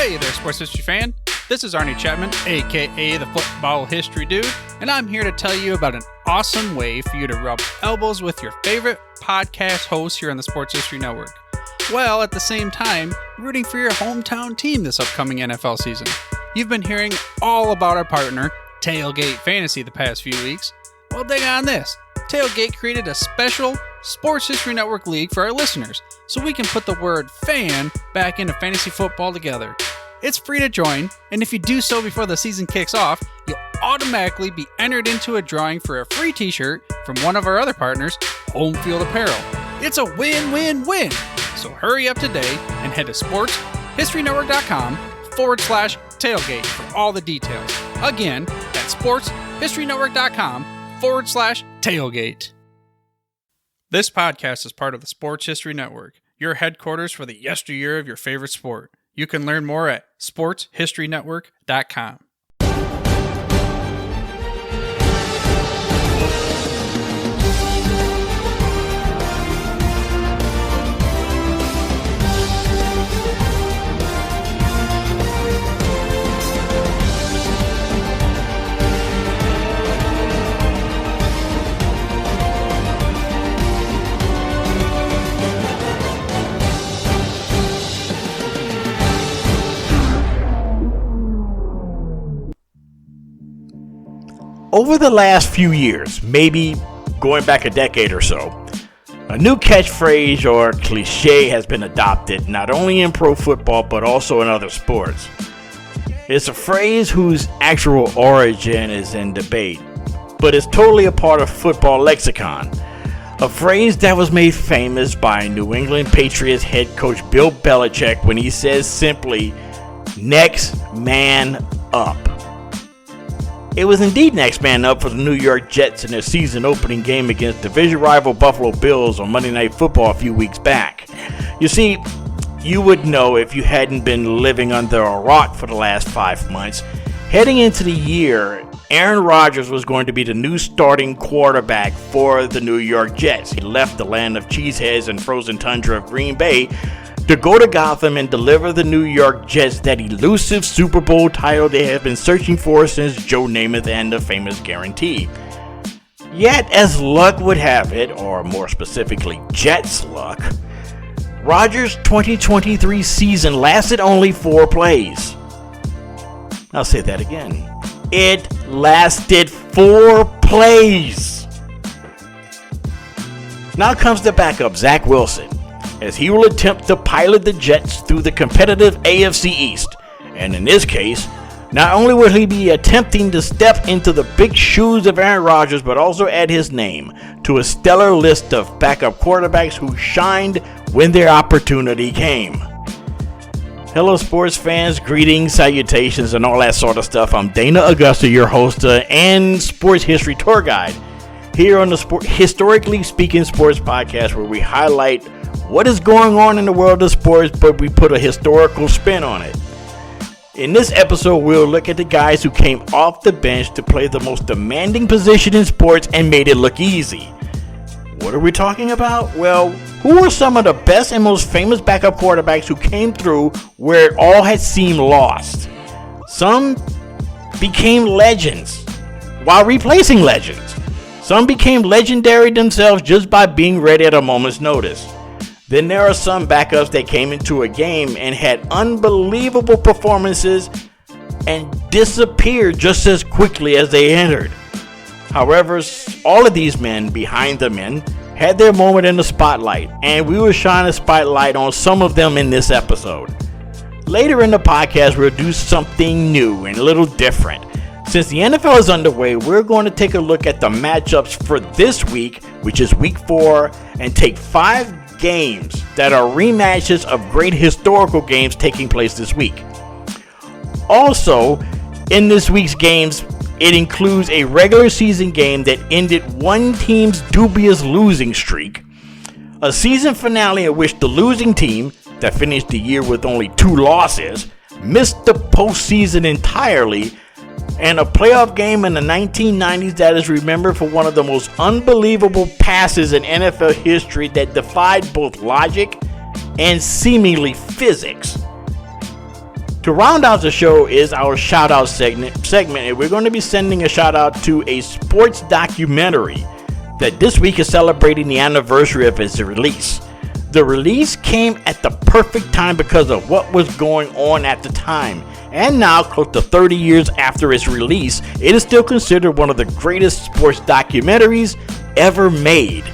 Hey there, sports history fan. This is Arnie Chapman, aka the Football History Dude, and I'm here to tell you about an awesome way for you to rub elbows with your favorite podcast hosts here on the Sports History Network, while at the same time rooting for your hometown team this upcoming NFL season. You've been hearing all about our partner, Tailgate Fantasy, the past few weeks. Well, dig on this. Tailgate created a special Sports History Network league for our listeners, so we can put the word fan back into fantasy football together. It's free to join, and if you do so before the season kicks off, you'll automatically be entered into a drawing for a free t-shirt from one of our other partners, Home Field Apparel. It's a win-win-win! So hurry up today and head to sportshistorynetwork.com/tailgate for all the details. Again, that's sportshistorynetwork.com/tailgate. This podcast is part of the Sports History Network, your headquarters for the yesteryear of your favorite sport. You can learn more at sportshistorynetwork.com. Over the last few years, maybe going back a decade or so, a new catchphrase or cliche has been adopted not only in pro football but also in other sports. It's a phrase whose actual origin is in debate, but is totally a part of football lexicon. A phrase that was made famous by New England Patriots head coach Bill Belichick when he says simply, "Next man up." It was indeed next man up for the New York Jets in their season opening game against division rival Buffalo Bills on Monday Night Football a few weeks back. You see, you would know if you hadn't been living under a rock for the last 5 months. Heading into the year, Aaron Rodgers was going to be the new starting quarterback for the New York Jets. He left the land of cheeseheads and frozen tundra of Green Bay to go to Gotham and deliver the New York Jets that elusive Super Bowl title they have been searching for since Joe Namath and the famous guarantee. Yet, as luck would have it, or more specifically Jets luck, Rodgers' 2023 season lasted only 4 plays. I'll say that again. It lasted 4 plays. Now comes the backup, Zach Wilson, as he will attempt to pilot the Jets through the competitive AFC East. And in this case, not only will he be attempting to step into the big shoes of Aaron Rodgers, but also add his name to a stellar list of backup quarterbacks who shined when their opportunity came. Hello sports fans, greetings, salutations, and all that sort of stuff. I'm Dana Augusta, your host and sports history tour guide here on the Historically Speaking Sports Podcast, where we highlight what is going on in the world of sports, but we put a historical spin on it. In this episode, we'll look at the guys who came off the bench to play the most demanding position in sports and made it look easy. What are we talking about? Well, who are some of the best and most famous backup quarterbacks who came through where it all had seemed lost? Some became legends while replacing legends. Some became legendary themselves just by being ready at a moment's notice. Then there are some backups that came into a game and had unbelievable performances and disappeared just as quickly as they entered. However, all of these men behind the men had their moment in the spotlight, and we will shine a spotlight on some of them in this episode. Later in the podcast, we'll do something new and a little different. Since the NFL is underway, we're going to take a look at the matchups for this week, which is week 4, and take 5 games that are rematches of great historical games taking place this week. Also, in this week's games, it includes a regular season game that ended one team's dubious losing streak, a season finale in which the losing team, that finished the year with only 2 losses, missed the postseason entirely, and a playoff game in the 1990s that is remembered for one of the most unbelievable passes in NFL history that defied both logic and seemingly physics. To round out the show is our shout out segment, and we're going to be sending a shout out to a sports documentary that this week is celebrating the anniversary of its release. The release came at the perfect time because of what was going on at the time. And now, close to 30 years after its release, it is still considered one of the greatest sports documentaries ever made.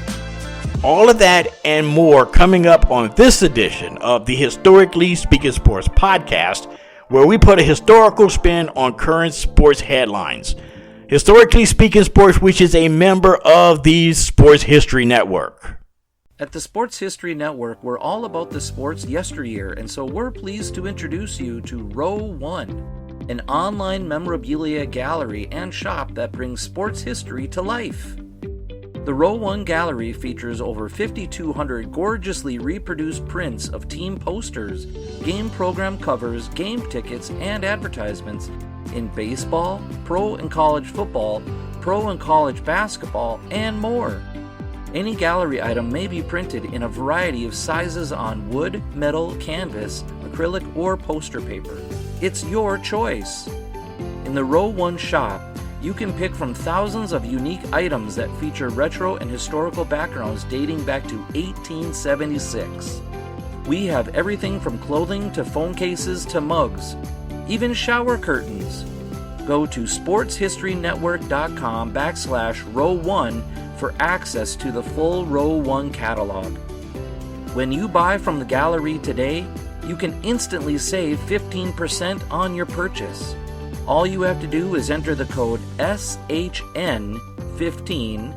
All of that and more coming up on this edition of the Historically Speaking Sports podcast, where we put a historical spin on current sports headlines. Historically Speaking Sports, which is a member of the Sports History Network. At the Sports History Network, we're all about the sports yesteryear, and so we're pleased to introduce you to Row 1, an online memorabilia gallery and shop that brings sports history to life. The Row 1 gallery features over 5,200 gorgeously reproduced prints of team posters, game program covers, game tickets, and advertisements in baseball, pro and college football, pro and college basketball, and more. Any gallery item may be printed in a variety of sizes on wood, metal, canvas, acrylic, or poster paper. It's your choice. In the Row 1 shop, you can pick from thousands of unique items that feature retro and historical backgrounds dating back to 1876. We have everything from clothing to phone cases to mugs, even shower curtains. Go to sportshistorynetwork.com/row1 for access to the full Row 1 catalog. When you buy from the gallery today, you can instantly save 15% on your purchase. All you have to do is enter the code SHN15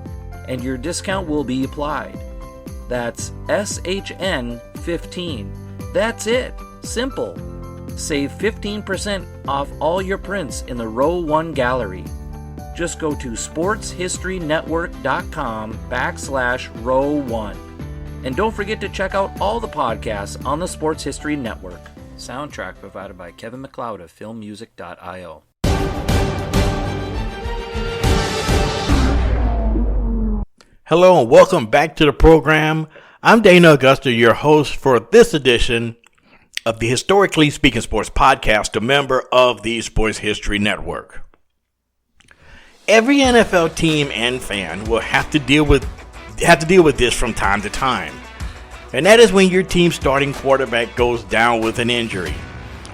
and your discount will be applied. That's SHN15. That's it. Simple. Save 15% off all your prints in the Row 1 gallery. Just go to sportshistorynetwork.com/row1. And don't forget to check out all the podcasts on the Sports History Network. Soundtrack provided by Kevin MacLeod of filmmusic.io. Hello and welcome back to the program. I'm Dana Augusta, your host for this edition of the Historically Speaking Sports podcast, a member of the Sports History Network. Every NFL team and fan will have to deal with this from time to time. And that is when your team's starting quarterback goes down with an injury.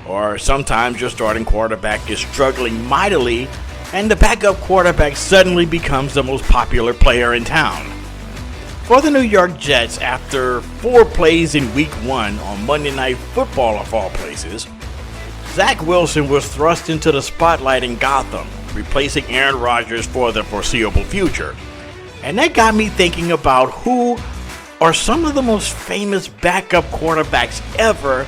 Or sometimes your starting quarterback is struggling mightily and the backup quarterback suddenly becomes the most popular player in town. For the New York Jets, after 4 plays in Week 1 on Monday Night Football of all places, Zach Wilson was thrust into the spotlight in Gotham, replacing Aaron Rodgers for the foreseeable future. And that got me thinking about who are some of the most famous backup quarterbacks ever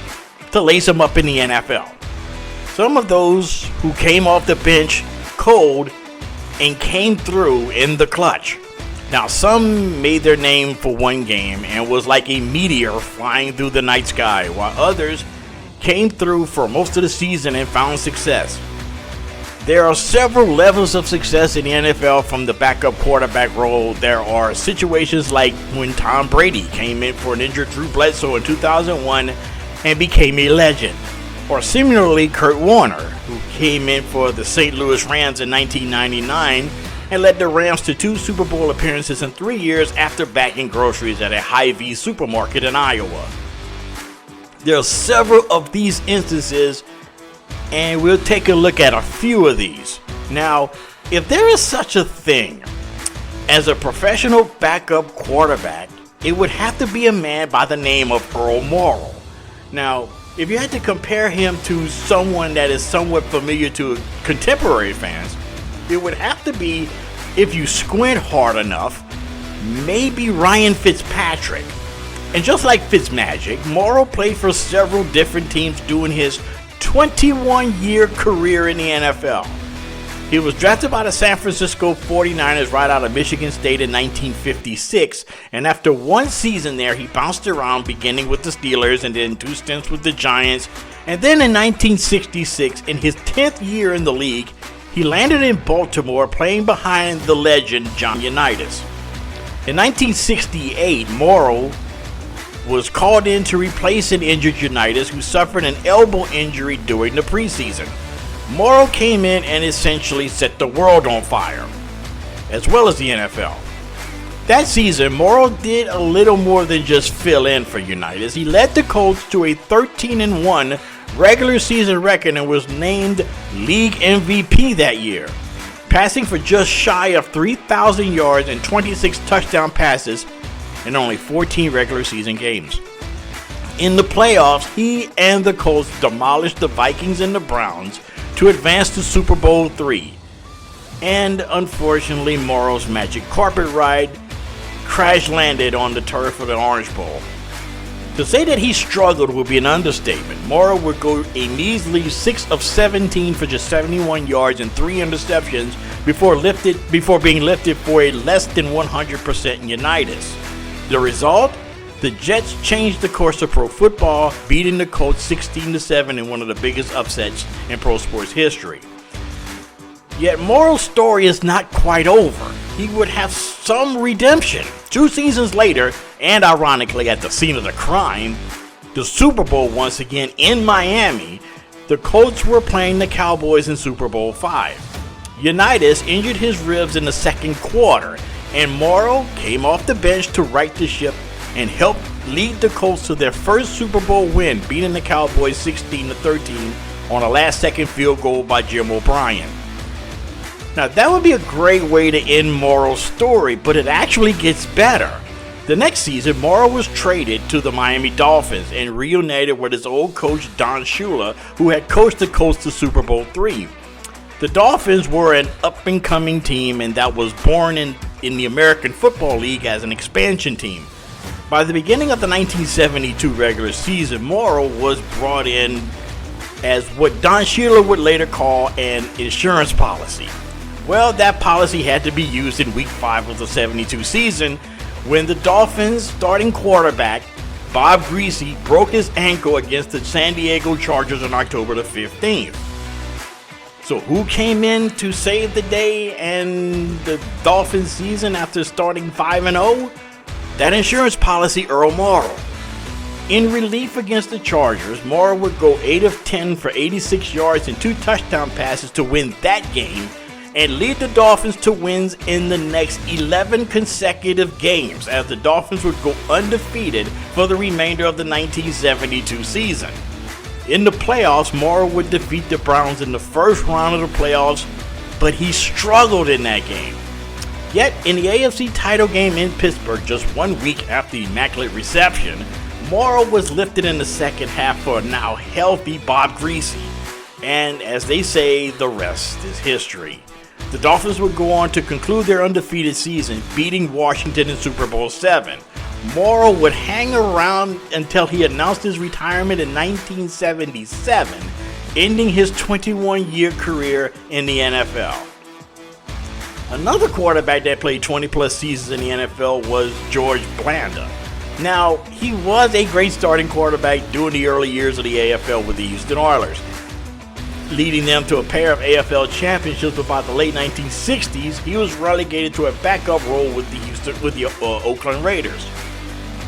to lace them up in the NFL. Some of those who came off the bench cold and came through in the clutch. Now, some made their name for one game and was like a meteor flying through the night sky, while others came through for most of the season and found success. There are several levels of success in the NFL from the backup quarterback role. There are situations like when Tom Brady came in for an injured Drew Bledsoe in 2001 and became a legend. Or similarly, Kurt Warner, who came in for the St. Louis Rams in 1999 and led the Rams to 2 Super Bowl appearances in 3 years after bagging groceries at a Hy-Vee supermarket in Iowa. There are several of these instances, and we'll take a look at a few of these. Now, if there is such a thing as a professional backup quarterback, it would have to be a man by the name of Earl Morrall. Now, if you had to compare him to someone that is somewhat familiar to contemporary fans, it would have to be, if you squint hard enough, maybe Ryan Fitzpatrick. And just like Fitzmagic, Morrall played for several different teams during his 21-year career in the NFL. He was drafted by the San Francisco 49ers right out of Michigan State in 1956, and after 1 season there, he bounced around, beginning with the Steelers and then 2 stints with the Giants, and then in 1966, in his 10th year in the league, he landed in Baltimore playing behind the legend John Unitas. In 1968, Morrall was called in to replace an injured Unitas who suffered an elbow injury during the preseason. Morrow came in and essentially set the world on fire, as well as the NFL. That season, Morrow did a little more than just fill in for Unitas. He led the Colts to a 13-1 regular season record and was named league MVP that year, passing for just shy of 3,000 yards and 26 touchdown passes in only 14 regular season games. In the playoffs, he and the Colts demolished the Vikings and the Browns to advance to Super Bowl III. And unfortunately, Morrow's magic carpet ride crash-landed on the turf of the Orange Bowl. To say that he struggled would be an understatement. Morrow would go a measly 6 of 17 for just 71 yards and 3 interceptions before being lifted for a less than 100% Unitas. The result? The Jets changed the course of pro football, beating the Colts 16-7 in one of the biggest upsets in pro sports history. Yet Morrow's story is not quite over. He would have some redemption. 2 seasons later, and ironically at the scene of the crime, the Super Bowl once again in Miami, the Colts were playing the Cowboys in Super Bowl V. Unitas injured his ribs in the second quarter, and Morrow came off the bench to right the ship and helped lead the Colts to their first Super Bowl win, beating the Cowboys 16-13 on a last-second field goal by Jim O'Brien. Now that would be a great way to end Morrow's story, but it actually gets better. The next season, Morrow was traded to the Miami Dolphins and reunited with his old coach Don Shula, who had coached the Colts to Super Bowl III. The Dolphins were an up-and-coming team and that was born in the American Football League as an expansion team. By the beginning of the 1972 regular season, Morrow was brought in as what Don Shula would later call an insurance policy. Well, that policy had to be used in Week 5 of the 72 season when the Dolphins' starting quarterback, Bob Greasy, broke his ankle against the San Diego Chargers on October the 15th. So who came in to save the day and the Dolphins season after starting 5-0? That insurance policy, Earl Morrow. In relief against the Chargers, Morrow would go 8 of 10 for 86 yards and 2 touchdown passes to win that game and lead the Dolphins to wins in the next 11 consecutive games, as the Dolphins would go undefeated for the remainder of the 1972 season. In the playoffs, Morrow would defeat the Browns in the first round of the playoffs, but he struggled in that game. Yet, in the AFC title game in Pittsburgh just 1 week after the Immaculate Reception, Morrow was lifted in the second half for a now healthy Bob Greasy. And as they say, the rest is history. The Dolphins would go on to conclude their undefeated season, beating Washington in Super Bowl VII. Morrow would hang around until he announced his retirement in 1977, ending his 21-year career in the NFL. Another quarterback that played 20-plus seasons in the NFL was George Blanda. Now, he was a great starting quarterback during the early years of the AFL with the Houston Oilers, leading them to a pair of AFL championships. But by the late 1960s, he was relegated to a backup role with the Oakland Raiders.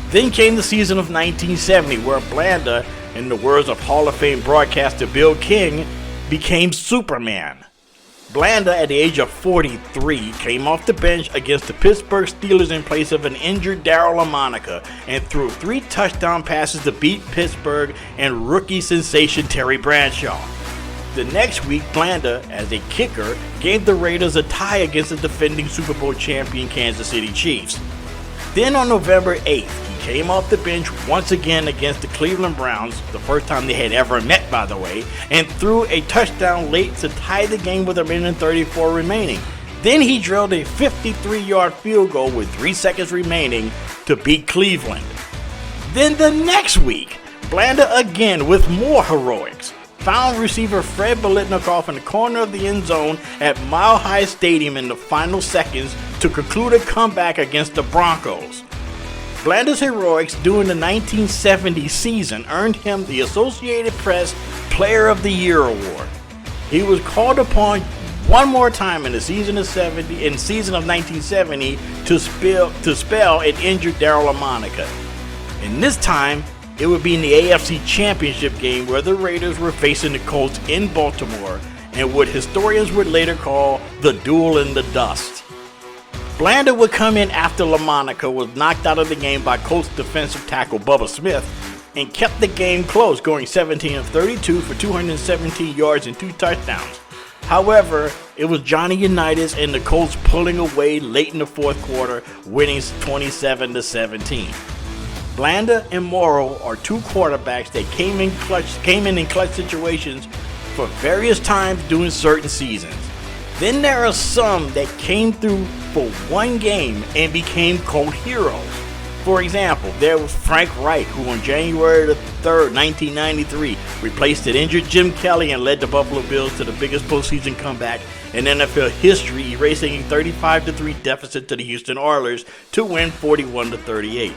Then came the season of 1970, where Blanda, in the words of Hall of Fame broadcaster Bill King, became Superman. Blanda, at the age of 43, came off the bench against the Pittsburgh Steelers in place of an injured Darryl Lamonica and threw 3 touchdown passes to beat Pittsburgh and rookie sensation Terry Bradshaw. The next week, Blanda, as a kicker, gave the Raiders a tie against the defending Super Bowl champion Kansas City Chiefs. Then on November 8th, he came off the bench once again against the Cleveland Browns, the first time they had ever met, by the way, and threw a touchdown late to tie the game with 1:34 remaining. Then he drilled a 53-yard field goal with 3 seconds remaining to beat Cleveland. Then the next week, Blanda again with more heroics found receiver Fred Biletnikoff in the corner of the end zone at Mile High Stadium in the final seconds to conclude a comeback against the Broncos. Blanda's heroics during the 1970 season earned him the Associated Press Player of the Year award. He was called upon one more time in the season of 1970 to spell an injured Darryl Lamonica. And this time, it would be in the AFC Championship game where the Raiders were facing the Colts in Baltimore and what historians would later call the duel in the dust. Blanda would come in after LaMonica was knocked out of the game by Colts defensive tackle Bubba Smith and kept the game close, going 17 of 32 for 217 yards and 2 touchdowns. However, it was Johnny Unitas and the Colts pulling away late in the fourth quarter, winning 27-17. Blanda and Morrow are two quarterbacks that came in clutch situations for various times during certain seasons. Then there are some that came through for one game and became cult heroes. For example, there was Frank Reich, who on January 3rd, 1993, replaced an injured Jim Kelly and led the Buffalo Bills to the biggest postseason comeback in NFL history, erasing a 35-3 deficit to the Houston Oilers to win 41-38.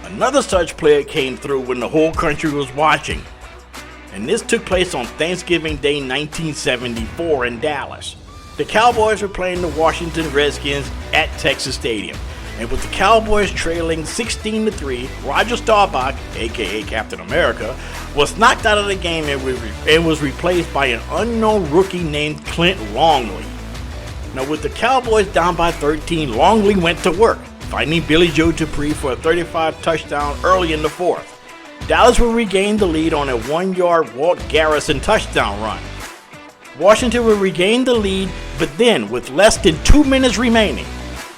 Another such player came through when the whole country was watching, and this took place on Thanksgiving Day 1974 in Dallas. The Cowboys were playing the Washington Redskins at Texas Stadium, and with the Cowboys trailing 16-3, Roger Staubach, aka Captain America, was knocked out of the game and was replaced by an unknown rookie named Clint Longley. Now with the Cowboys down by 13, Longley went to work, finding Billy Joe Dupree for a 35 touchdown early in the fourth. Dallas would regain the lead on a 1-yard Walt Garrison touchdown run. Washington would regain the lead, but then, with less than 2 minutes remaining,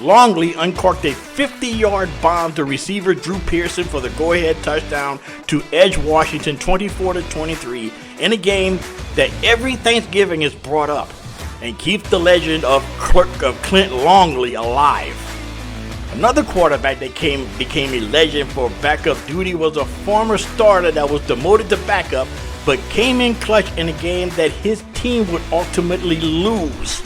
Longley uncorked a 50-yard bomb to receiver Drew Pearson for the go-ahead touchdown to edge Washington 24-23 in a game that every Thanksgiving is brought up and keeps the legend of Clint Longley alive. Another quarterback that became a legend for backup duty was a former starter that was demoted to backup but came in clutch in a game that his team would ultimately lose.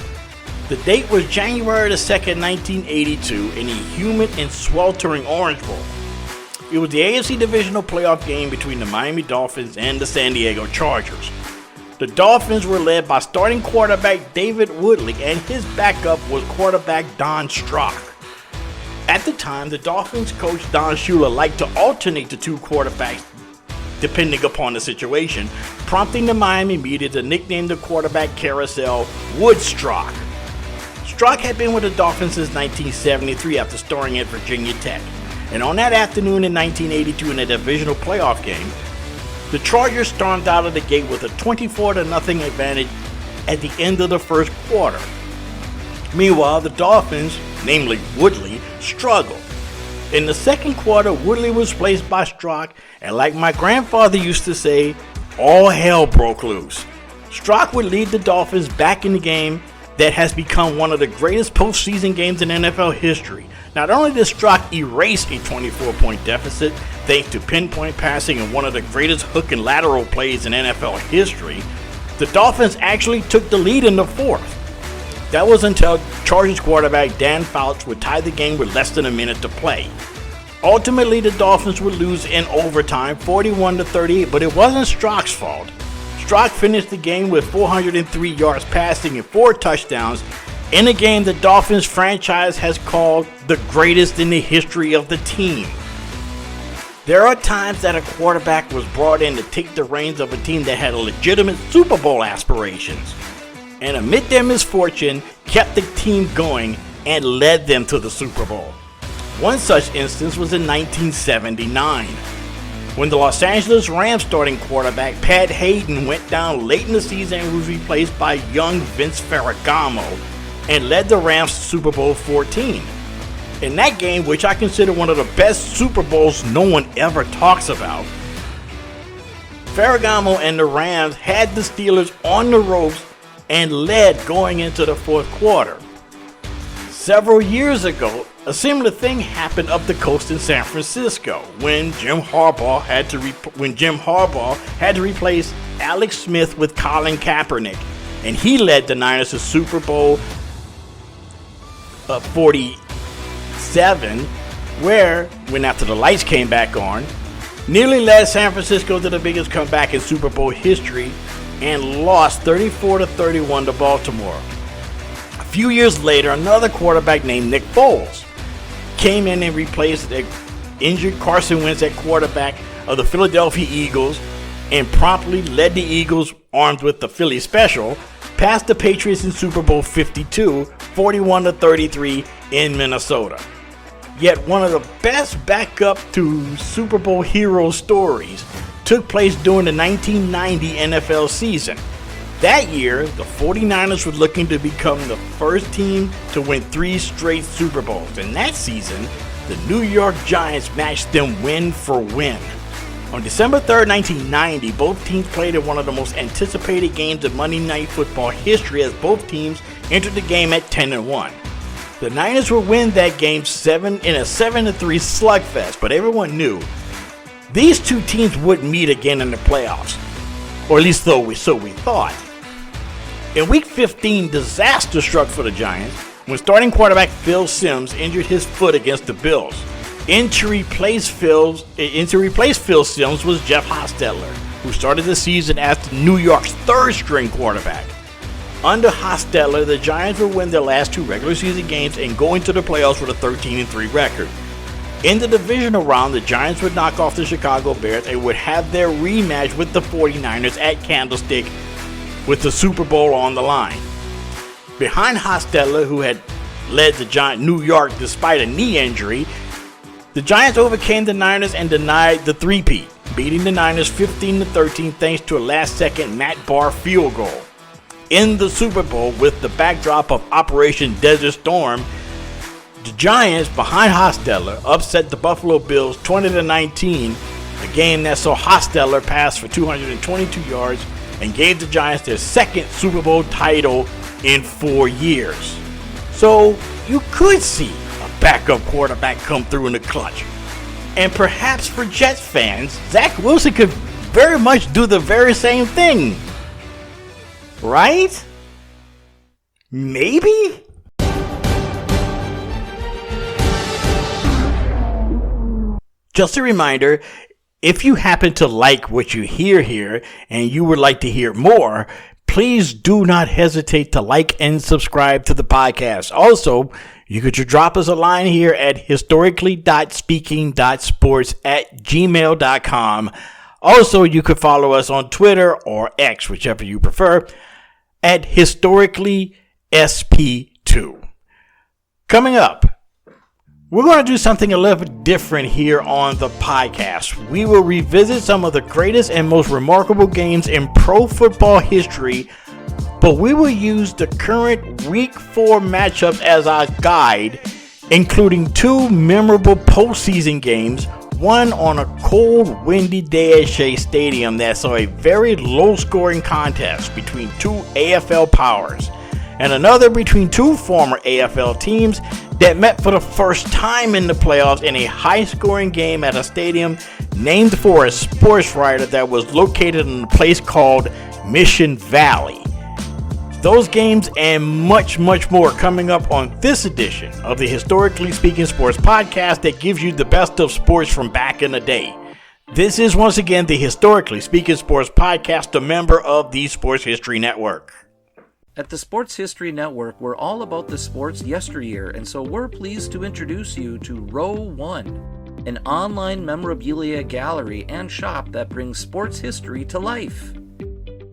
The date was January 2nd, 1982, in a humid and sweltering Orange Bowl. It was the AFC Divisional Playoff game between the Miami Dolphins and the San Diego Chargers. The Dolphins were led by starting quarterback David Woodley, and his backup was quarterback Don Strock. At the time, the Dolphins coach Don Shula liked to alternate the two quarterbacks depending upon the situation, prompting the Miami media to nickname the quarterback carousel Woodstock. Strock had been with the Dolphins since 1973 after starting at Virginia Tech, and on that afternoon in 1982 in a divisional playoff game, the Chargers stormed out of the gate with a 24-0 advantage at the end of the first quarter. Meanwhile, the Dolphins, namely Woodley, struggled. In the second quarter, Woodley was placed by Strock, and like my grandfather used to say, all hell broke loose. Strock would lead the Dolphins back in the game that has become one of the greatest postseason games in NFL history. Not only did Strock erase a 24-point deficit thanks to pinpoint passing and one of the greatest hook and lateral plays in NFL history, the Dolphins actually took the lead in the fourth. That was until Chargers quarterback Dan Fouts would tie the game with less than a minute to play. Ultimately, the Dolphins would lose in overtime, 41-38, but it wasn't Strock's fault. Strock finished the game with 403 yards passing and 4 touchdowns in a game the Dolphins franchise has called the greatest in the history of the team. There are times that a quarterback was brought in to take the reins of a team that had legitimate Super Bowl aspirations, and amid their misfortune, kept the team going and led them to the Super Bowl. One such instance was in 1979, when the Los Angeles Rams starting quarterback Pat Hayden went down late in the season and was replaced by young Vince Ferragamo and led the Rams to Super Bowl 14. In that game, which I consider one of the best Super Bowls no one ever talks about, Ferragamo and the Rams had the Steelers on the ropes and led going into the fourth quarter. Several years ago, a similar thing happened up the coast in San Francisco when Jim Harbaugh had to replace Alex Smith with Colin Kaepernick, and he led the Niners to Super Bowl 47, where, when after the lights came back on, nearly led San Francisco to the biggest comeback in Super Bowl history and lost 34-31 to Baltimore. A few years later, another quarterback named Nick Foles came in and replaced injured Carson Wentz at quarterback of the Philadelphia Eagles and promptly led the Eagles, armed with the Philly Special, past the Patriots in Super Bowl 52, 41-33 in Minnesota. Yet one of the best backup to Super Bowl hero stories took place during the 1990 NFL season. That year, the 49ers were looking to become the first team to win 3 straight Super Bowls. In that season, the New York Giants matched them win for win. On December 3rd, 1990, both teams played in one of the most anticipated games of Monday Night Football history, as both teams entered the game at 10-1. The Niners would win that game in a 7-3 slugfest, but everyone knew these two teams wouldn't meet again in the playoffs, or at least so we thought. In Week 15, disaster struck for the Giants when starting quarterback Phil Simms injured his foot against the Bills. In to replace Phil Simms was Jeff Hostetler, who started the season as New York's third-string quarterback. Under Hostetler, the Giants would win their last 2 regular season games and go into the playoffs with a 13-3 record. In the divisional round, the Giants would knock off the Chicago Bears and would have their rematch with the 49ers at Candlestick with the Super Bowl on the line. Behind Hostetler, who had led the New York despite a knee injury, the Giants overcame the Niners and denied the three-peat, beating the Niners 15-13 thanks to a last-second Matt Barr field goal. In the Super Bowl, with the backdrop of Operation Desert Storm, the Giants, behind Hostetler, upset the Buffalo Bills 20-19, a game that saw Hostetler pass for 222 yards and gave the Giants their second Super Bowl title in 4 years. So you could see a backup quarterback come through in the clutch. And perhaps for Jets fans, Zach Wilson could very much do the very same thing. Right? Maybe? Just a reminder, if you happen to like what you hear here and you would like to hear more, please do not hesitate to like and subscribe to the podcast. Also, you could just drop us a line here at historically.speaking.sports@gmail.com. Also, you could follow us on Twitter or X, whichever you prefer, at historicallysp2. Coming up, we're going to do something a little bit different here on the podcast. We will revisit some of the greatest and most remarkable games in pro football history, but we will use the current Week 4 matchups as our guide, including 2 memorable postseason games, one on a cold, windy day at Shea Stadium that saw a very low-scoring contest between 2 AFL powers, and another between 2 former AFL teams that met for the first time in the playoffs in a high-scoring game at a stadium named for a sports writer that was located in a place called Mission Valley. Those games and much, much more coming up on this edition of the Historically Speaking Sports Podcast that gives you the best of sports from back in the day. This is once again the Historically Speaking Sports Podcast, a member of the Sports History Network. At the Sports History Network, we're all about the sports yesteryear, and so we're pleased to introduce you to Row 1, an online memorabilia gallery and shop that brings sports history to life.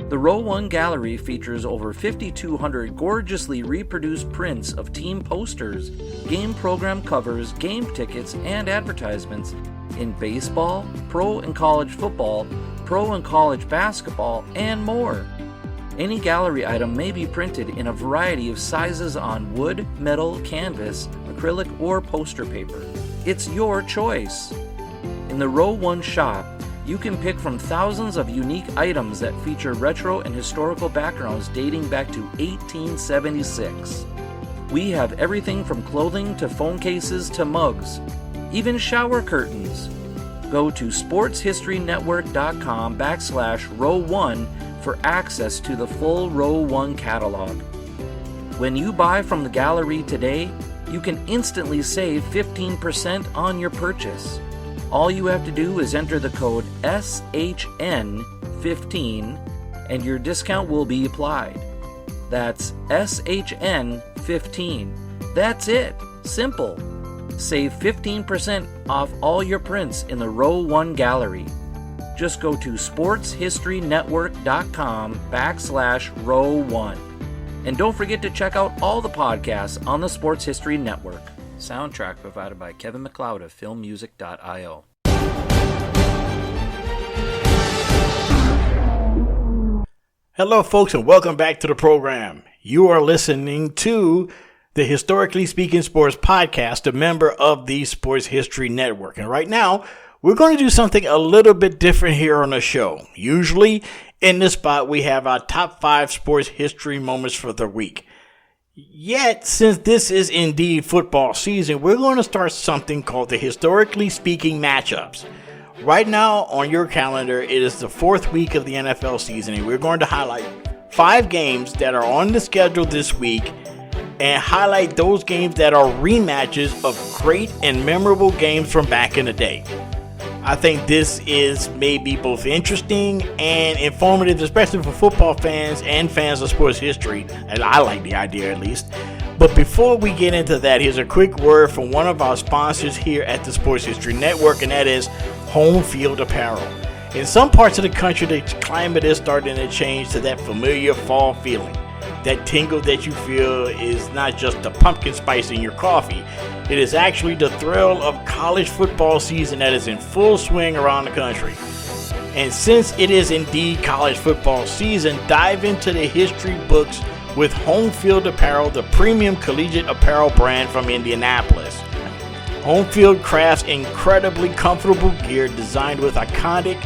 The Row 1 gallery features over 5,200 gorgeously reproduced prints of team posters, game program covers, game tickets, and advertisements in baseball, pro and college football, pro and college basketball, and more. Any gallery item may be printed in a variety of sizes on wood, metal, canvas, acrylic, or poster paper. It's your choice. In the Row 1 shop, you can pick from thousands of unique items that feature retro and historical backgrounds dating back to 1876. We have everything from clothing to phone cases to mugs, even shower curtains. Go to sportshistorynetwork.com/row1 for access to the full Row 1 catalog. When you buy from the gallery today, you can instantly save 15% on your purchase. All you have to do is enter the code SHN15 and your discount will be applied. That's SHN15. That's it. Simple. Save 15% off all your prints in the Row 1 gallery. Just go to sportshistorynetwork.com/row1. And don't forget to check out all the podcasts on the Sports History Network. Soundtrack provided by Kevin MacLeod of filmmusic.io. Hello, folks, and welcome back to the program. You are listening to the Historically Speaking Sports Podcast, a member of the Sports History Network. And right now, we're going to do something a little bit different here on the show. Usually, in this spot, we have our top 5 sports history moments for the week. Yet, since this is indeed football season, we're going to start something called the Historically Speaking Matchups. Right now on your calendar, it is the 4th week of the NFL season, and we're going to highlight 5 games that are on the schedule this week and highlight those games that are rematches of great and memorable games from back in the day. I think this is maybe both interesting and informative, especially for football fans and fans of sports history, and I like the idea at least. But before we get into that, here's a quick word from one of our sponsors here at the Sports History Network, and that is Home Field Apparel. In some parts of the country, the climate is starting to change to that familiar fall feeling. That tingle that you feel is not just the pumpkin spice in your coffee. It is actually the thrill of college football season that is in full swing around the country. And since it is indeed college football season, dive into the history books with Home Field Apparel, the premium collegiate apparel brand from Indianapolis. Home Field crafts incredibly comfortable gear designed with iconic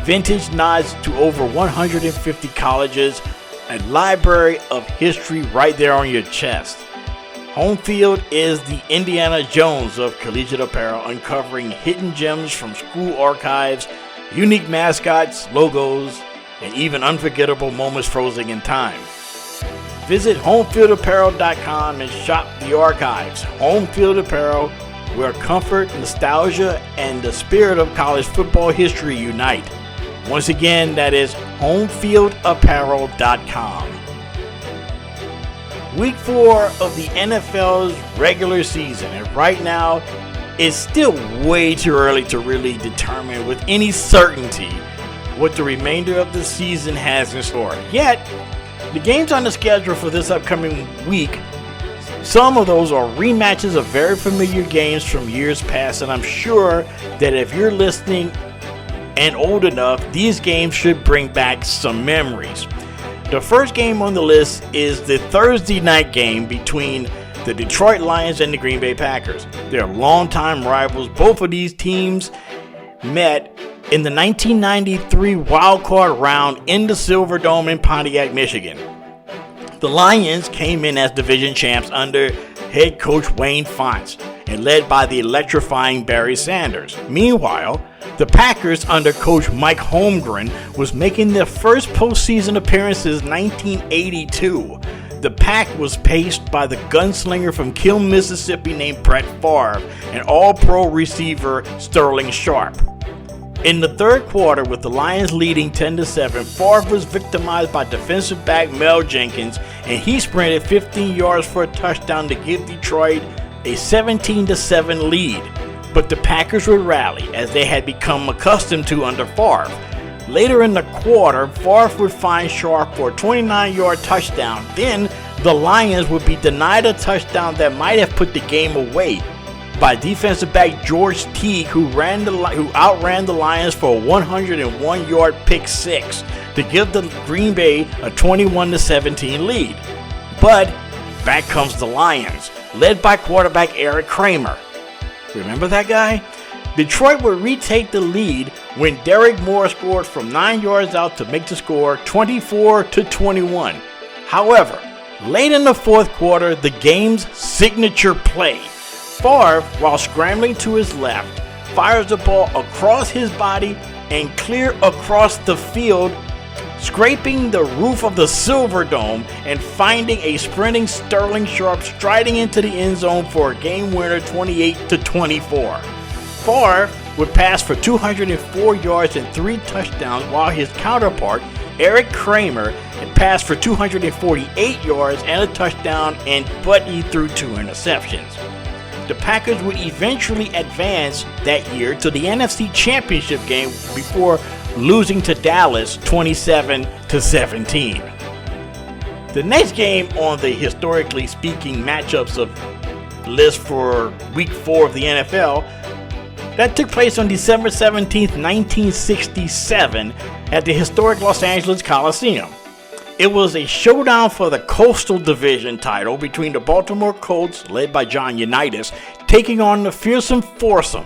vintage nods to over 150 colleges, a library of history right there on your chest. Home Field is the Indiana Jones of collegiate apparel, uncovering hidden gems from school archives, unique mascots, logos, and even unforgettable moments frozen in time. Visit homefieldapparel.com and shop the archives. Home Field Apparel, where comfort, nostalgia, and the spirit of college football history unite. Once again, that is homefieldapparel.com. Week 4 of the NFL's regular season, and right now, it's still way too early to really determine with any certainty what the remainder of the season has in store. Yet, the games on the schedule for this upcoming week, some of those are rematches of very familiar games from years past, and I'm sure that if you're listening and old enough, these games should bring back some memories. The first game on the list is the Thursday night game between the Detroit Lions and the Green Bay Packers. They're longtime rivals. Both of these teams met in the 1993 wild card round in the Silverdome in Pontiac, Michigan. The Lions came in as division champs under head coach Wayne Fontes and led by the electrifying Barry Sanders. Meanwhile, the Packers under coach Mike Holmgren was making their first postseason appearance since 1982. The Pack was paced by the gunslinger from Kiln, Mississippi named Brett Favre and all-pro receiver Sterling Sharp. In the third quarter, with the Lions leading 10-7, Favre was victimized by defensive back Mel Jenkins, and he sprinted 15 yards for a touchdown to give Detroit a 17-7 lead. But the Packers would rally, as they had become accustomed to under Favre. Later in the quarter, Favre would find Sharp for a 29-yard touchdown. Then, the Lions would be denied a touchdown that might have put the game away by defensive back George Teague, who outran the Lions for a 101-yard pick six to give the Green Bay a 21-17 lead. But back comes the Lions, led by quarterback Eric Kramer. Remember that guy? Detroit would retake the lead when Derek Moore scored from 9 yards out to make the score 24-21. However, late in the fourth quarter, the game's signature play, Favre, while scrambling to his left, fires the ball across his body and clear across the field, scraping the roof of the Silverdome and finding a sprinting Sterling Sharp striding into the end zone for a game winner 28-24. Favre would pass for 204 yards and 3 touchdowns, while his counterpart, Eric Kramer, had passed for 248 yards and a touchdown, but he threw 2 interceptions. the Packers would eventually advance that year to the NFC Championship game before losing to Dallas 27-17. The next game on the historically speaking matchups of list for week 4 of the NFL that took place on December 17, 1967 at the historic Los Angeles Coliseum. It was a showdown for the Coastal Division title between the Baltimore Colts, led by John Unitas, taking on the fearsome foursome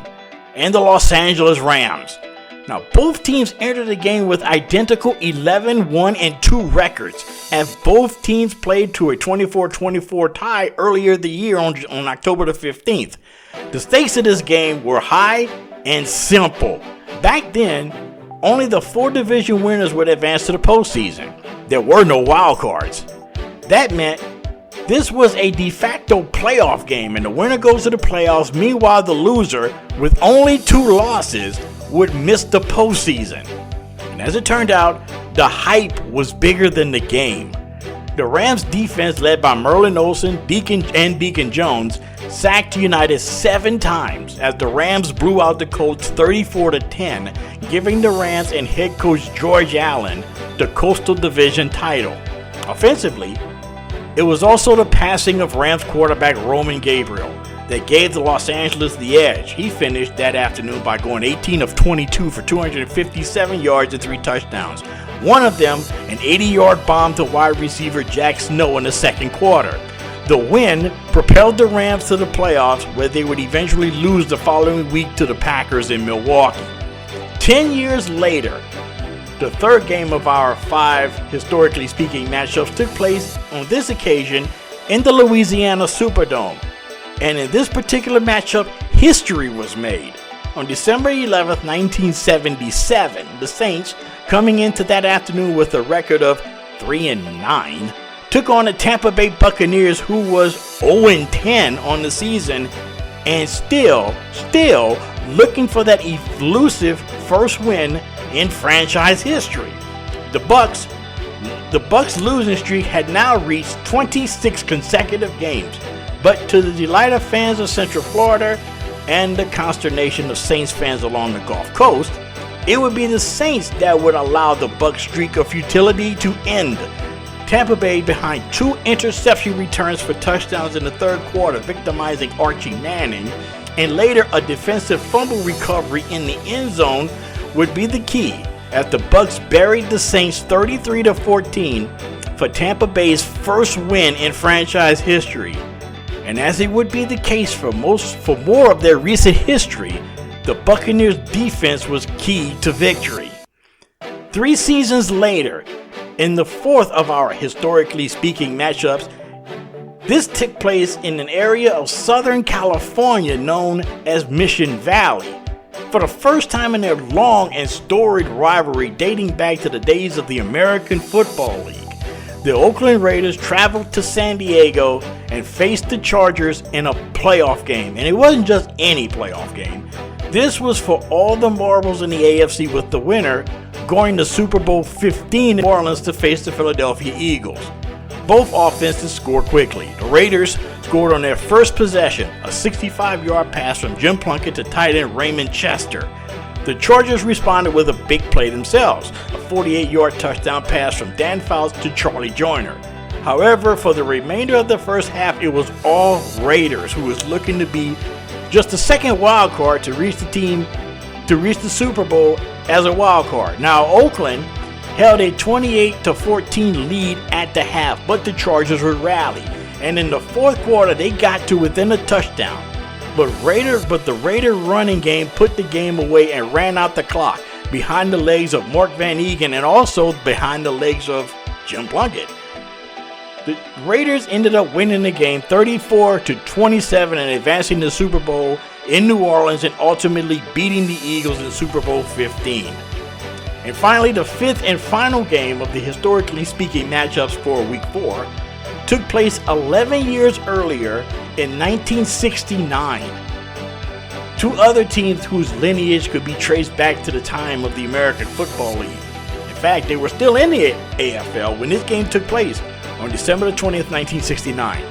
and the Los Angeles Rams. Now, both teams entered the game with identical 11-1-2 records, as both teams played to a 24-24 tie earlier the year on October the 15th. The stakes of this game were high and simple. Back then, only the 4 division winners would advance to the postseason. There were no wild cards. That meant this was a de facto playoff game, and the winner goes to the playoffs. Meanwhile, the loser, with only 2 losses, would miss the postseason. And as it turned out, the hype was bigger than the game. The Rams defense, led by Merlin Olsen, Deacon Jones, sacked United 7 times as the Rams blew out the Colts 34-10, giving the Rams and head coach George Allen the Coastal Division title. Offensively, it was also the passing of Rams quarterback Roman Gabriel that gave the Los Angeles the edge. He finished that afternoon by going 18 of 22 for 257 yards and 3 touchdowns. One of them, an 80-yard bomb to wide receiver Jack Snow in the second quarter. The win propelled the Rams to the playoffs, where they would eventually lose the following week to the Packers in Milwaukee. 10 years later, the third game of our 5 historically speaking matchups took place on this occasion in the Louisiana Superdome. And in this particular matchup, history was made. On December 11th, 1977, the Saints, coming into that afternoon with a record of 3-9, took on the Tampa Bay Buccaneers, who was 0-10 on the season, and still looking for that elusive first win in franchise history. The Bucs losing streak had now reached 26 consecutive games, but to the delight of fans of Central Florida and the consternation of Saints fans along the Gulf Coast, it would be the Saints that would allow the Bucs streak of futility to end. Tampa Bay behind 2 interception returns for touchdowns in the third quarter, victimizing Archie Manning, and later a defensive fumble recovery in the end zone would be the key, as the Bucs buried the Saints 33-14 for Tampa Bay's first win in franchise history. And as it would be the case for more of their recent history, the Buccaneers' defense was key to victory. 3 seasons later, in the fourth of our historically speaking matchups, this took place in an area of Southern California known as Mission Valley. For the first time in their long and storied rivalry dating back to the days of the American Football League, the Oakland Raiders traveled to San Diego and faced the Chargers in a playoff game. And it wasn't just any playoff game. This was for all the marbles in the AFC, with the winner going to Super Bowl 15 in New Orleans to face the Philadelphia Eagles. Both offenses scored quickly. The Raiders scored on their first possession, a 65-yard pass from Jim Plunkett to tight end Raymond Chester. The Chargers responded with a big play themselves, a 48-yard touchdown pass from Dan Fouts to Charlie Joyner. However, for the remainder of the first half, it was all Raiders, who was looking to be just the second wild card to reach the Super Bowl as a wild card. Now, Oakland held a 28-14 lead at the half, but the Chargers would rally. And in the fourth quarter, they got to within a touchdown. But the Raider running game put the game away and ran out the clock behind the legs of Mark Van Egan and also behind the legs of Jim Plunkett. The Raiders ended up winning the game 34-27 and advancing the Super Bowl in New Orleans and ultimately beating the Eagles in Super Bowl 15. And finally, the fifth and final game of the historically speaking matchups for Week 4 took place 11 years earlier in 1969. 2 other teams whose lineage could be traced back to the time of the American Football League. In fact, they were still in the AFL when this game took place on December 20th, 1969.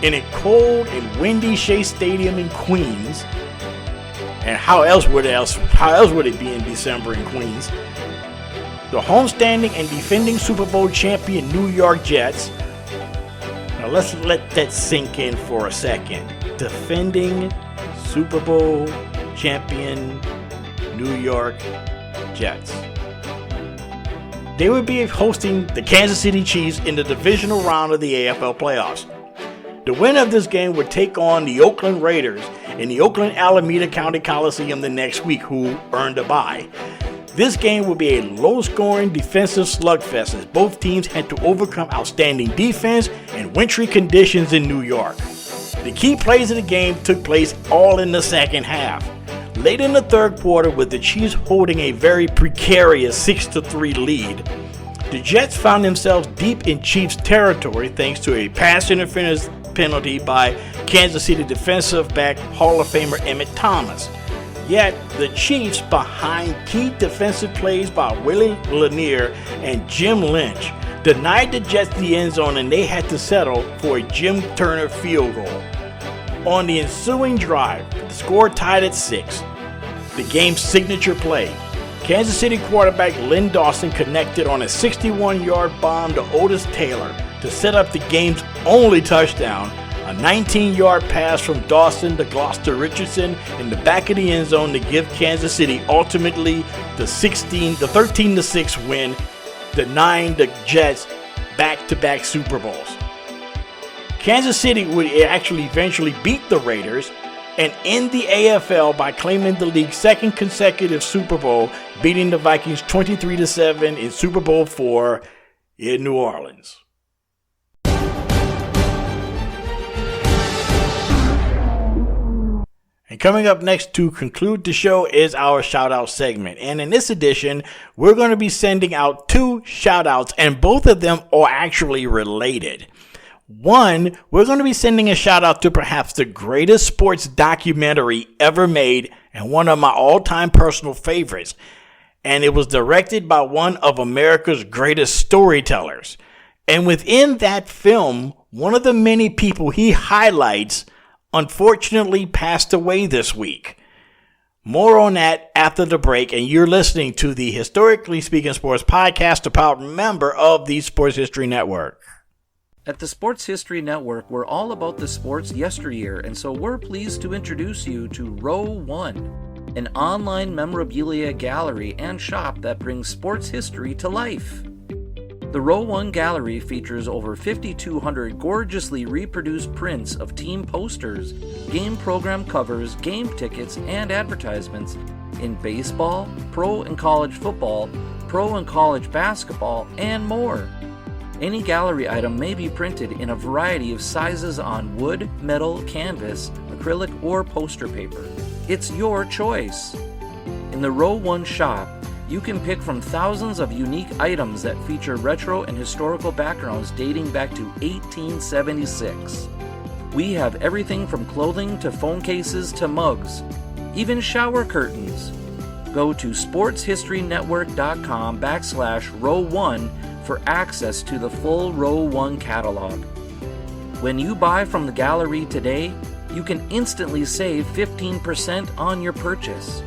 in a cold and windy Shea Stadium in Queens. And how else would it be in December in Queens? The homestanding and defending Super Bowl champion New York Jets. Now let's let that sink in for a second. Defending Super Bowl champion New York Jets. They would be hosting the Kansas City Chiefs in the divisional round of the AFL playoffs. The winner of this game would take on the Oakland Raiders in the Oakland Alameda County Coliseum the next week, who earned a bye. This game would be a low-scoring defensive slugfest as both teams had to overcome outstanding defense and wintry conditions in New York. The key plays of the game took place all in the second half. Late in the third quarter, with the Chiefs holding a very precarious 6-3 lead, the Jets found themselves deep in Chiefs territory thanks to a pass interference penalty by Kansas City defensive back Hall of Famer Emmett Thomas. Yet, the Chiefs, behind key defensive plays by Willie Lanier and Jim Lynch, denied the Jets the end zone and they had to settle for a Jim Turner field goal. On the ensuing drive, the score tied at 6. The game's signature play, Kansas City quarterback Len Dawson connected on a 61-yard bomb to Otis Taylor to set up the game's only touchdown, a 19-yard pass from Dawson to Gloucester Richardson in the back of the end zone to give Kansas City ultimately the 13-6 win, denying the Jets back-to-back Super Bowls. Kansas City would actually eventually beat the Raiders and end the AFL by claiming the league's second consecutive Super Bowl, beating the Vikings 23-7 in Super Bowl IV in New Orleans. And coming up next to conclude the show is our shout-out segment. And in this edition, we're going to be sending out 2 shout-outs, and both of them are actually related. One, we're going to be sending a shout out to perhaps the greatest sports documentary ever made and one of my all-time personal favorites. And it was directed by one of America's greatest storytellers. And within that film, one of the many people he highlights unfortunately passed away this week. More on that after the break, and you're listening to the Historically Speaking Sports Podcast, a proud member of the Sports History Network. At the Sports History Network, we're all about the sports yesteryear, and so we're pleased to introduce you to Row 1, an online memorabilia gallery and shop that brings sports history to life. The Row 1 gallery features over 5,200 gorgeously reproduced prints of team posters, game program covers, game tickets, and advertisements in baseball, pro and college football, pro and college basketball, and more. Any gallery item may be printed in a variety of sizes on wood, metal, canvas, acrylic, or poster paper. It's your choice. In the Row 1 shop, you can pick from thousands of unique items that feature retro and historical backgrounds dating back to 1876. We have everything from clothing to phone cases to mugs, even shower curtains. Go to sportshistorynetwork.com/row1 for access to the full Row 1 catalog. When you buy from the gallery today, you can instantly save 15% on your purchase.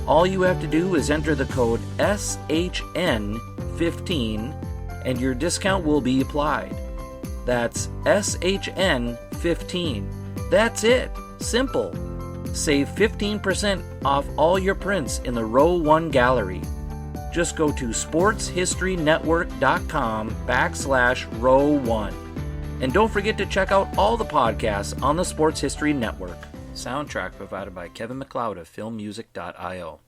All you have to do is enter the code SHN15 and your discount will be applied. That's SHN15. That's it. Simple. Save 15% off all your prints in the Row 1 gallery. Just go to sportshistorynetwork.com/row1. And don't forget to check out all the podcasts on the Sports History Network. Soundtrack provided by Kevin MacLeod of filmmusic.io.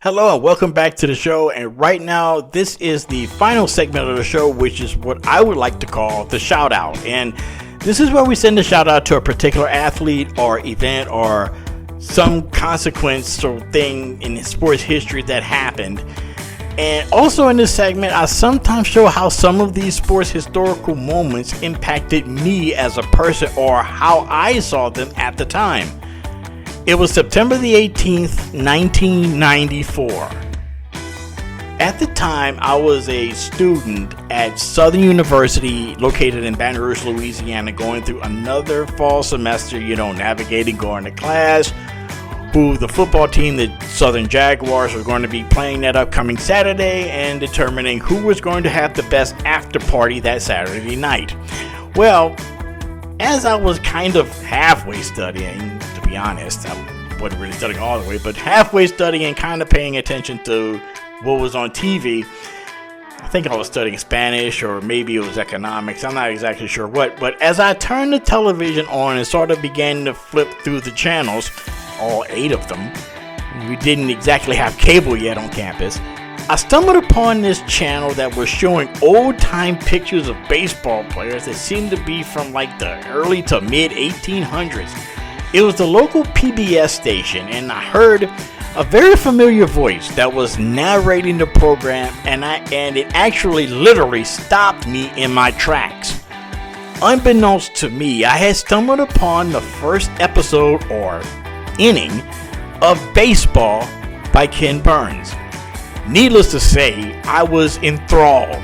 Hello and welcome back to the show. And right now, this is the final segment of the show, which is what I would like to call the shout out. And this is where we send a shout out to a particular athlete or event or some consequence or thing in sports history that happened. And also in this segment, I sometimes show how some of these sports historical moments impacted me as a person or how I saw them at the time. It was September the 18th, 1994. At the time, I was a student at Southern University, located in Baton Rouge, Louisiana, going through another fall semester, navigating, going to class, who the football team, the Southern Jaguars, were going to be playing that upcoming Saturday, and determining who was going to have the best after party that Saturday night. Well, as I was kind of halfway studying, to be honest, I wasn't really studying all the way, but halfway studying, kind of paying attention to what was on TV. I think I was studying Spanish, or maybe it was economics. I'm not exactly sure what. But as I turned the television on and sort of began to flip through the channels, all 8 of them, we didn't exactly have cable yet on campus, I stumbled upon this channel that was showing old-time pictures of baseball players that seemed to be from like the early to mid 1800s. It was the local PBS station, and I heard a very familiar voice that was narrating the program, and it actually literally stopped me in my tracks. Unbeknownst to me, I had stumbled upon the first episode or inning of Baseball by Ken Burns. Needless to say, I was enthralled.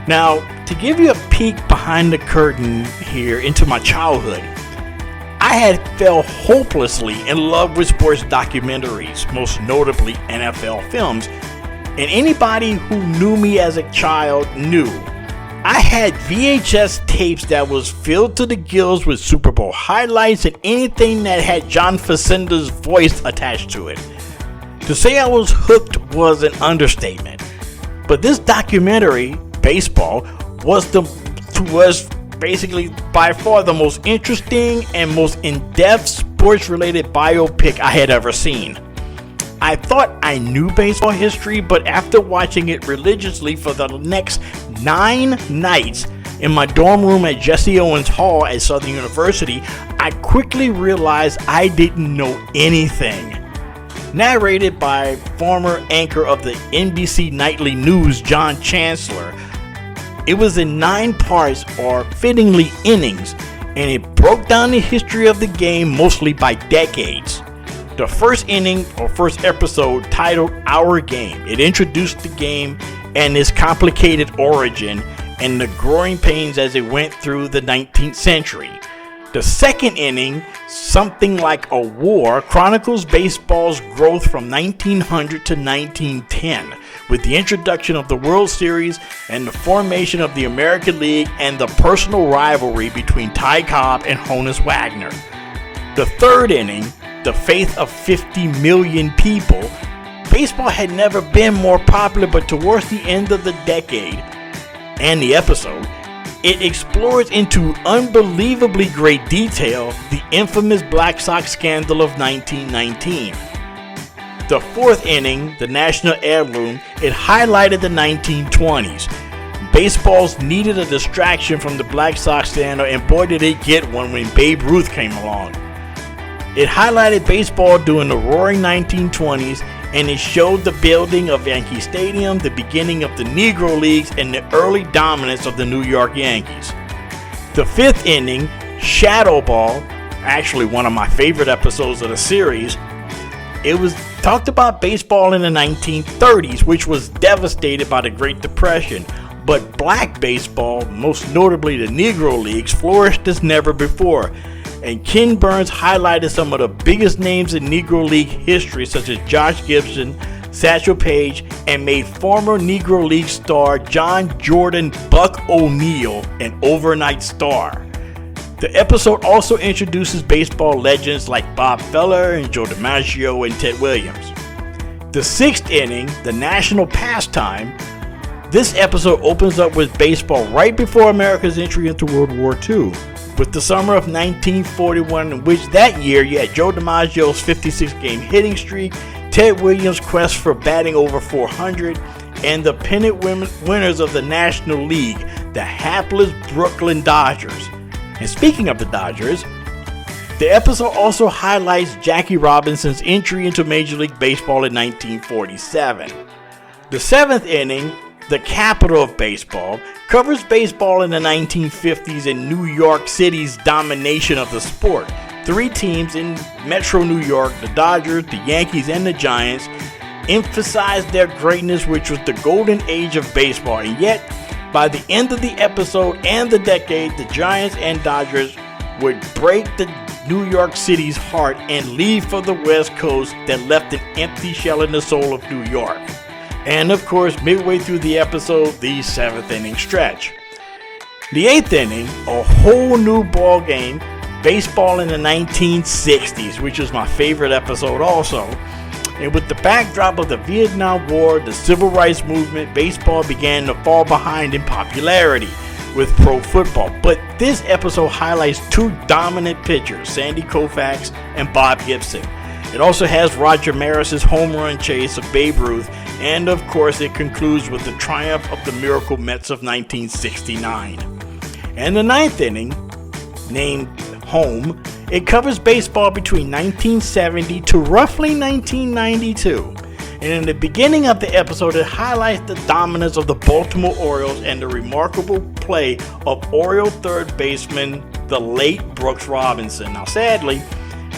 Now, to give you a peek behind the curtain here into my childhood, I had fell hopelessly in love with sports documentaries, most notably NFL films, and anybody who knew me as a child knew I had VHS tapes that was filled to the gills with Super Bowl highlights and anything that had John Facenda's voice attached to it. To say I was hooked was an understatement, but this documentary, Baseball, was basically by far the most interesting and most in-depth sports-related biopic I had ever seen. I thought I knew baseball history, but after watching it religiously for the next 9 nights in my dorm room at Jesse Owens Hall at Southern University, I quickly realized I didn't know anything. Narrated by former anchor of the NBC Nightly News, John Chancellor, it was in 9 parts, or fittingly innings, and it broke down the history of the game mostly by decades. The first inning, or first episode, titled Our Game, it introduced the game and its complicated origin and the growing pains as it went through the 19th century. The second inning, Something Like a War, chronicles baseball's growth from 1900 to 1910, with the introduction of the World Series and the formation of the American League and the personal rivalry between Ty Cobb and Honus Wagner. The third inning, The Faith of 50 Million People, baseball had never been more popular, but towards the end of the decade and the episode, it explores into unbelievably great detail the infamous Black Sox scandal of 1919. The fourth inning, The National Heirloom, it highlighted the 1920s. Baseballs needed a distraction from the Black Sox scandal, and boy did it get one when Babe Ruth came along. It highlighted baseball during the roaring 1920s, and it showed the building of Yankee Stadium, the beginning of the Negro Leagues, and the early dominance of the New York Yankees. The fifth inning, Shadow Ball, actually one of my favorite episodes of the series, it was talked about baseball in the 1930s, which was devastated by the Great Depression, but black baseball, most notably the Negro Leagues, flourished as never before. And Ken Burns highlighted some of the biggest names in Negro League history, such as Josh Gibson, Satchel Paige, and made former Negro League star John Jordan Buck O'Neal an overnight star. The episode also introduces baseball legends like Bob Feller and Joe DiMaggio and Ted Williams. The sixth inning, The National Pastime, this episode opens up with baseball right before America's entry into World War II. With the summer of 1941, in which that year you had Joe DiMaggio's 56-game hitting streak, Ted Williams' quest for batting over 400, and the pennant winners of the National League, the hapless Brooklyn Dodgers. And speaking of the Dodgers, the episode also highlights Jackie Robinson's entry into Major League Baseball in 1947. The seventh inning, The Capital of Baseball, covers baseball in the 1950s and New York City's domination of the sport. 3 teams in Metro New York, the Dodgers, the Yankees, and the Giants, emphasized their greatness, which was the golden age of baseball. And yet, by the end of the episode and the decade, the Giants and Dodgers would break the New York City's heart and leave for the West Coast that left an empty shell in the soul of New York. And of course, midway through the episode, the 7th inning stretch. The 8th inning, a whole new ball game, baseball in the 1960s, which was my favorite episode also. And with the backdrop of the Vietnam War, the Civil Rights Movement, baseball began to fall behind in popularity with pro football. But this episode highlights two dominant pitchers, Sandy Koufax and Bob Gibson. It also has Roger Maris's home run chase of Babe Ruth, and of course it concludes with the triumph of the Miracle Mets of 1969. And the 9th inning, named Home, it covers baseball between 1970 to roughly 1992. And in the beginning of the episode, it highlights the dominance of the Baltimore Orioles and the remarkable play of Oriole third baseman, the late Brooks Robinson. Now, sadly,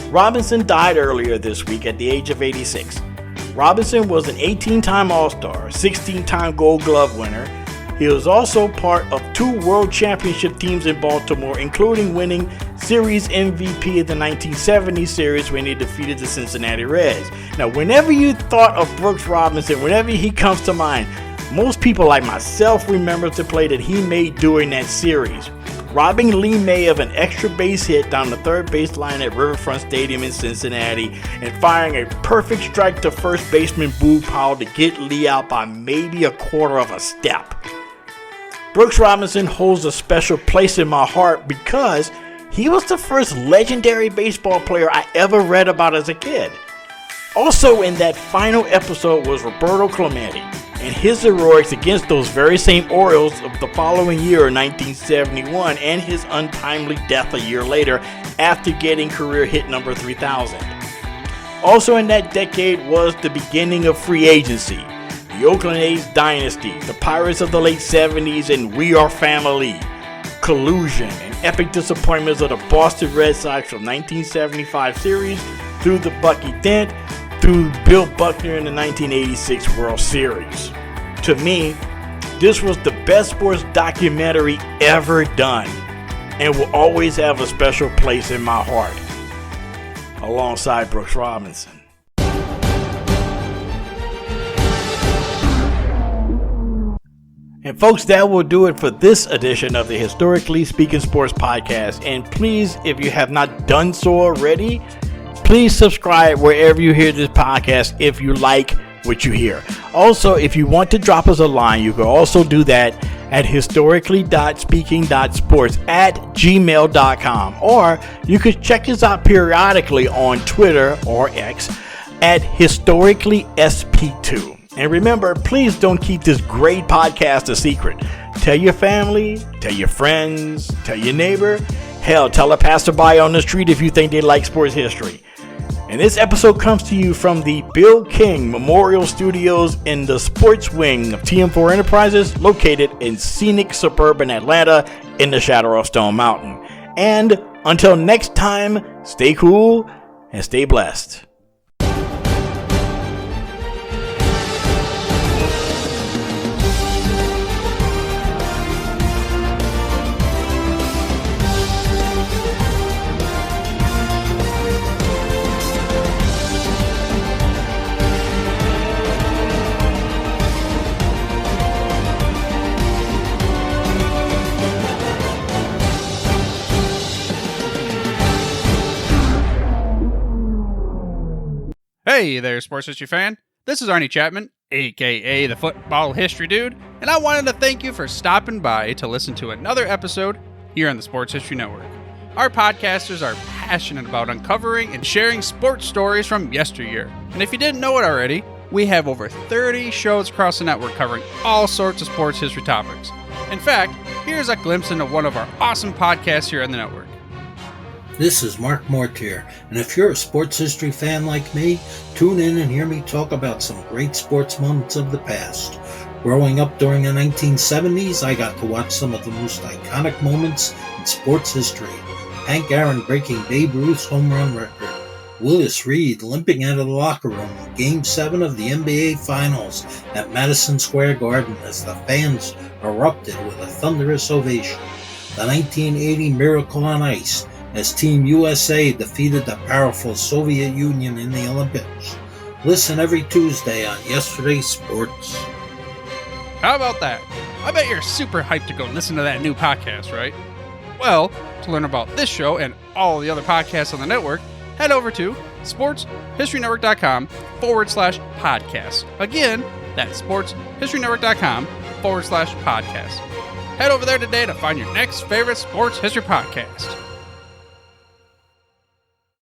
Robinson died earlier this week at the age of 86. Robinson was an 18-time All-Star, 16-time Gold Glove winner. He was also part of 2 World Championship teams in Baltimore, including winning Series MVP of the 1970 series when he defeated the Cincinnati Reds. Now, whenever you thought of Brooks Robinson, whenever he comes to mind, most people like myself remember the play that he made during that series, robbing Lee May of an extra base hit down the third baseline at Riverfront Stadium in Cincinnati and firing a perfect strike to first baseman Boog Powell to get Lee out by maybe a quarter of a step. Brooks Robinson holds a special place in my heart because he was the first legendary baseball player I ever read about as a kid. Also in that final episode was Roberto Clemente and his heroics against those very same Orioles of the following year, 1971, and his untimely death a year later after getting career hit number 3,000. Also in that decade was the beginning of free agency, the Oakland A's dynasty, the Pirates of the late 70s, and We Are Family, collusion, and epic disappointments of the Boston Red Sox from 1975 series through the Bucky Dent, through Bill Buckner in the 1986 World Series. To me, this was the best sports documentary ever done and will always have a special place in my heart, alongside Brooks Robinson. And folks, that will do it for this edition of the Historically Speaking Sports Podcast. And please, if you have not done so already, please subscribe wherever you hear this podcast if you like what you hear. Also, if you want to drop us a line, you can also do that at historically.speaking.sports@gmail.com. Or you could check us out periodically on Twitter or X at historicallysp2. And remember, please don't keep this great podcast a secret. Tell your family, tell your friends, tell your neighbor. Hell, tell a passerby on the street if you think they like sports history. And this episode comes to you from the Bill King Memorial Studios in the sports wing of TM4 Enterprises, located in scenic suburban Atlanta in the shadow of Stone Mountain. And until next time, stay cool and stay blessed. Hey there, sports history fan. This is Arnie Chapman, aka the Football History Dude, and I wanted to thank you for stopping by to listen to another episode here on the Sports History Network. Our podcasters are passionate about uncovering and sharing sports stories from yesteryear. And if you didn't know it already, we have over 30 shows across the network covering all sorts of sports history topics. In fact, here's a glimpse into one of our awesome podcasts here on the network. This is Mark Mortier, and if you're a sports history fan like me, tune in and hear me talk about some great sports moments of the past. Growing up during the 1970s, I got to watch some of the most iconic moments in sports history. Hank Aaron breaking Babe Ruth's home run record, Willis Reed limping out of the locker room in Game 7 of the NBA Finals at Madison Square Garden as the fans erupted with a thunderous ovation. The 1980 Miracle on Ice as Team USA defeated the powerful Soviet Union in the Olympics. Listen every Tuesday on Yesterday's Sports. How about that? I bet you're super hyped to go listen to that new podcast, right? Well, to learn about this show and all the other podcasts on the network, head over to sportshistorynetwork.com/podcast. Again, that's sportshistorynetwork.com/podcast. Head over there today to find your next favorite sports history podcast.